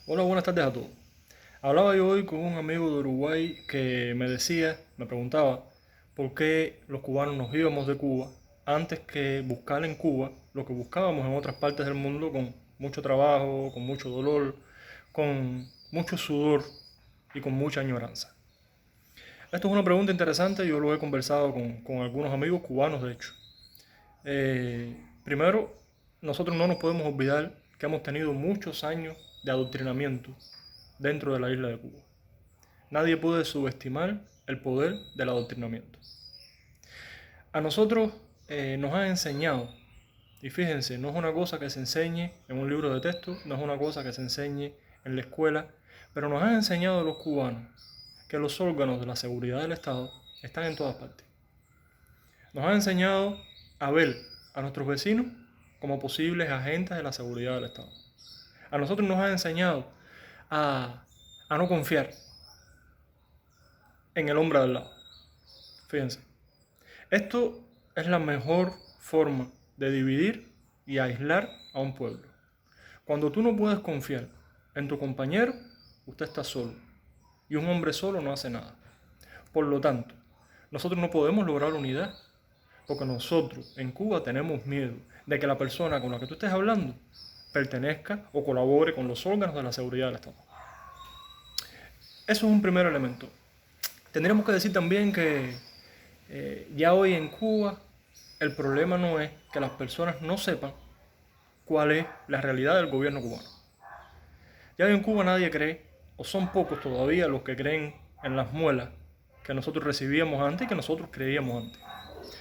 Hola, buenas tardes a todos. Hablaba yo hoy con un amigo de Uruguay que me decía, me preguntaba, por qué los cubanos nos íbamos de Cuba antes que buscar en Cuba lo que buscábamos en otras partes del mundo con mucho trabajo, con mucho dolor, con mucho sudor y con mucha añoranza. Esto es una pregunta interesante, yo lo he conversado con algunos amigos cubanos, de hecho. Primero, nosotros no nos podemos olvidar que hemos tenido muchos años de adoctrinamiento dentro de la isla de Cuba. Nadie puede subestimar el poder del adoctrinamiento. A nosotros nos han enseñado, y fíjense, no es una cosa que se enseñe en un libro de texto, no es una cosa que se enseñe en la escuela, pero nos han enseñado a los cubanos que los órganos de la seguridad del Estado están en todas partes. Nos han enseñado a ver a nuestros vecinos como posibles agentes de la seguridad del Estado. A nosotros nos han enseñado a no confiar en el hombre del lado. Fíjense, esto es la mejor forma de dividir y aislar a un pueblo. Cuando tú no puedes confiar en tu compañero, usted está solo. Y un hombre solo no hace nada. Por lo tanto, nosotros no podemos lograr unidad porque nosotros en Cuba tenemos miedo de que la persona con la que tú estés hablando pertenezca o colabore con los órganos de la seguridad del Estado. Eso es un primer elemento. Tendríamos que decir también que ya hoy en Cuba el problema no es que las personas no sepan cuál es la realidad del gobierno cubano. Ya hoy en Cuba nadie cree, o son pocos todavía los que creen en las muelas que nosotros recibíamos antes y que nosotros creíamos antes.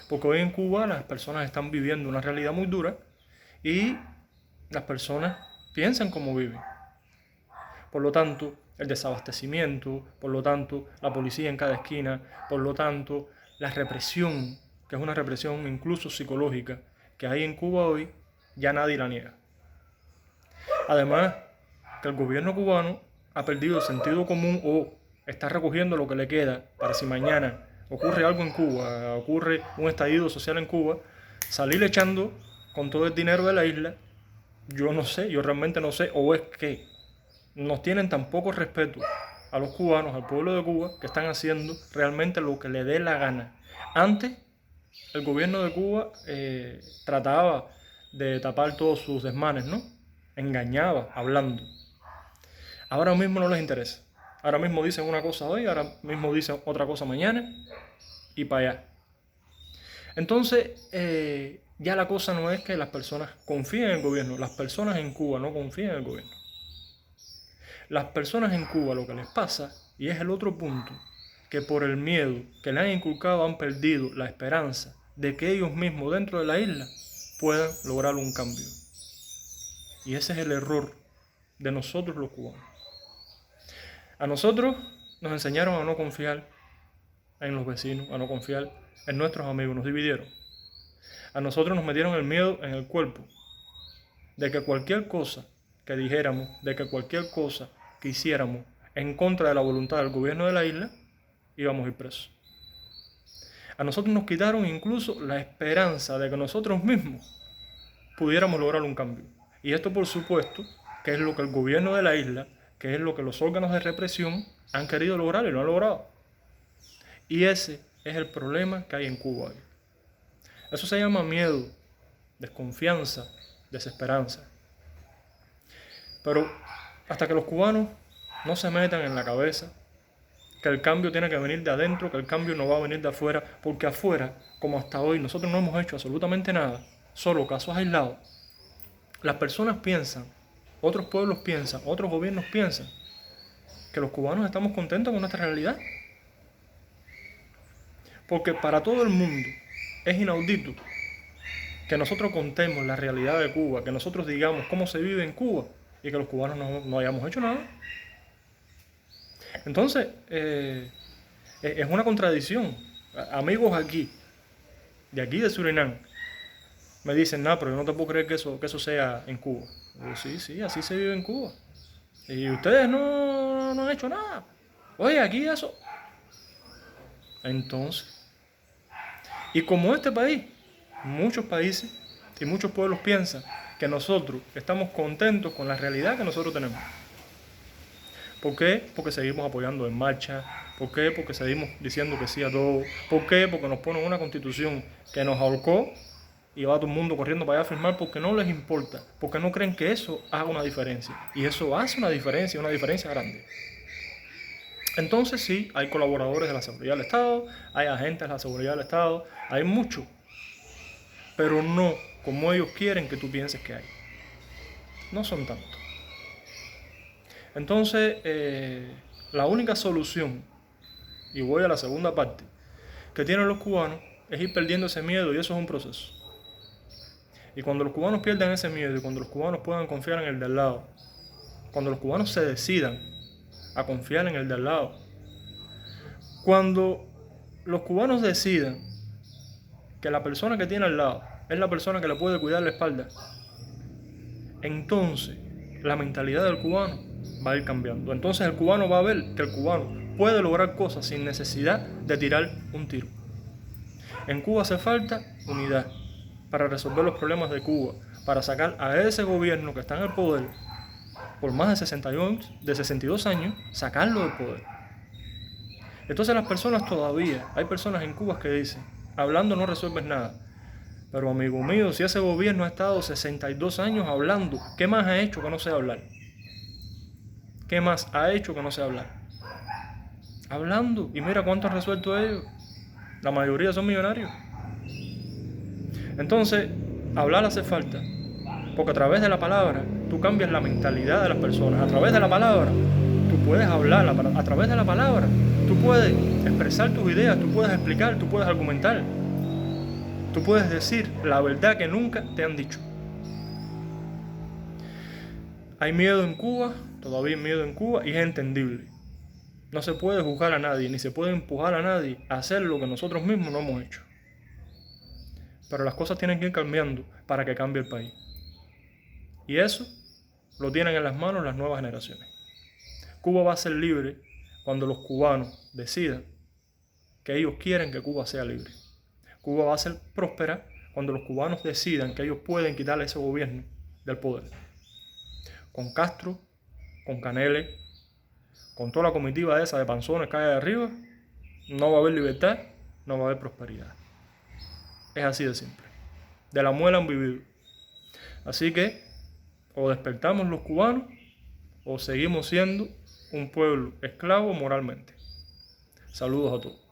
Porque hoy en Cuba las personas están viviendo una realidad muy dura y las personas piensan como viven. Por lo tanto, el desabastecimiento, por lo tanto, la policía en cada esquina, por lo tanto, la represión, que es una represión incluso psicológica, que hay en Cuba hoy, ya nadie la niega. Además, que el gobierno cubano ha perdido el sentido común o está recogiendo lo que le queda para si mañana ocurre algo en Cuba, ocurre un estallido social en Cuba, salir echando con todo el dinero de la isla, yo no sé, yo realmente no sé, o es que nos tienen tan poco respeto a los cubanos, al pueblo de Cuba, que están haciendo realmente lo que le dé la gana. Antes, el gobierno de Cuba trataba de tapar todos sus desmanes, ¿no? Engañaba, hablando. Ahora mismo no les interesa. Ahora mismo dicen una cosa hoy, ahora mismo dicen otra cosa mañana y para allá. Entonces, ya la cosa no es que las personas confíen en el gobierno, las personas en Cuba no confían en el gobierno. Las personas en Cuba lo que les pasa, y es el otro punto, que por el miedo que le han inculcado han perdido la esperanza de que ellos mismos dentro de la isla puedan lograr un cambio. Y ese es el error de nosotros los cubanos. A nosotros nos enseñaron a no confiar en los vecinos, a no confiar en nuestros amigos, nos dividieron. A nosotros nos metieron el miedo en el cuerpo, de que cualquier cosa que dijéramos, de que cualquier cosa que hiciéramos en contra de la voluntad del gobierno de la isla, íbamos a ir presos. A nosotros nos quitaron incluso la esperanza de que nosotros mismos pudiéramos lograr un cambio. Y esto, por supuesto, que es lo que el gobierno de la isla, que es lo que los órganos de represión han querido lograr y lo han logrado. Y ese es el problema que hay en Cuba hoy. Eso se llama miedo, desconfianza, desesperanza. Pero hasta que los cubanos no se metan en la cabeza que el cambio tiene que venir de adentro, que el cambio no va a venir de afuera, porque afuera, como hasta hoy, nosotros no hemos hecho absolutamente nada, solo casos aislados. Las personas piensan, otros pueblos piensan, otros gobiernos piensan que los cubanos estamos contentos con nuestra realidad. Porque para todo el mundo es inaudito que nosotros contemos la realidad de Cuba, que nosotros digamos cómo se vive en Cuba y que los cubanos no hayamos hecho nada. Entonces, es una contradicción. Amigos aquí, de aquí de Surinam, me dicen, no, pero yo no te puedo creer que eso sea en Cuba. Digo, sí, sí, así se vive en Cuba. Y ustedes no han hecho nada. Oye, aquí eso. Entonces, y como este país, muchos países muchos pueblos piensan que nosotros estamos contentos con la realidad que nosotros tenemos. ¿Por qué? Porque seguimos apoyando en marcha. ¿Por qué? Porque seguimos diciendo que sí a todo. ¿Por qué? Porque nos ponen una constitución que nos ahorcó y va todo el mundo corriendo para allá a firmar porque no les importa, porque no creen que eso haga una diferencia. Y eso hace una diferencia grande. Entonces sí, hay colaboradores de la seguridad del Estado, hay agentes de la seguridad del Estado, hay mucho, pero no como ellos quieren que tú pienses que hay. No son tantos. Entonces, la única solución, y voy a la segunda parte, que tienen los cubanos es ir perdiendo ese miedo, y eso es un proceso. Y cuando los cubanos pierdan ese miedo y cuando los cubanos puedan confiar en el de al lado, cuando los cubanos se decidan a confiar en el de al lado, cuando los cubanos decidan que la persona que tiene al lado es la persona que le puede cuidar la espalda, entonces la mentalidad del cubano va a ir cambiando. Entonces el cubano va a ver que el cubano puede lograr cosas sin necesidad de tirar un tiro. En Cuba hace falta unidad para resolver los problemas de Cuba, para sacar a ese gobierno que está en el poder por más de 62 años, sacarlo del poder. Entonces las personas todavía, hay personas en Cuba que dicen, hablando no resuelves nada. Pero amigo mío, si ese gobierno ha estado 62 años hablando, ¿qué más ha hecho que no sea hablar? ¿Qué más ha hecho que no sea hablar? Hablando, y mira cuánto han resuelto ellos. La mayoría son millonarios. Entonces, hablar hace falta, porque a través de la palabra tú cambias la mentalidad de las personas. A través de la palabra tú puedes hablar, a través de la palabra tú puedes expresar tus ideas, tú puedes explicar, tú puedes argumentar. Tú puedes decir la verdad que nunca te han dicho. Hay miedo en Cuba, todavía hay miedo en Cuba y es entendible. No se puede juzgar a nadie, ni se puede empujar a nadie a hacer lo que nosotros mismos no hemos hecho. Pero las cosas tienen que ir cambiando para que cambie el país. Y eso lo tienen en las manos las nuevas generaciones. Cuba va a ser libre cuando los cubanos decidan que ellos quieren que Cuba sea libre. Cuba va a ser próspera cuando los cubanos decidan que ellos pueden quitarle ese gobierno del poder. Con Castro, con Caneles, con toda la comitiva esa de panzones que hay de arriba, no va a haber libertad, no va a haber prosperidad. Es así de simple. De la muela han vivido. Así que o despertamos los cubanos o seguimos siendo un pueblo esclavo moralmente. Saludos a todos.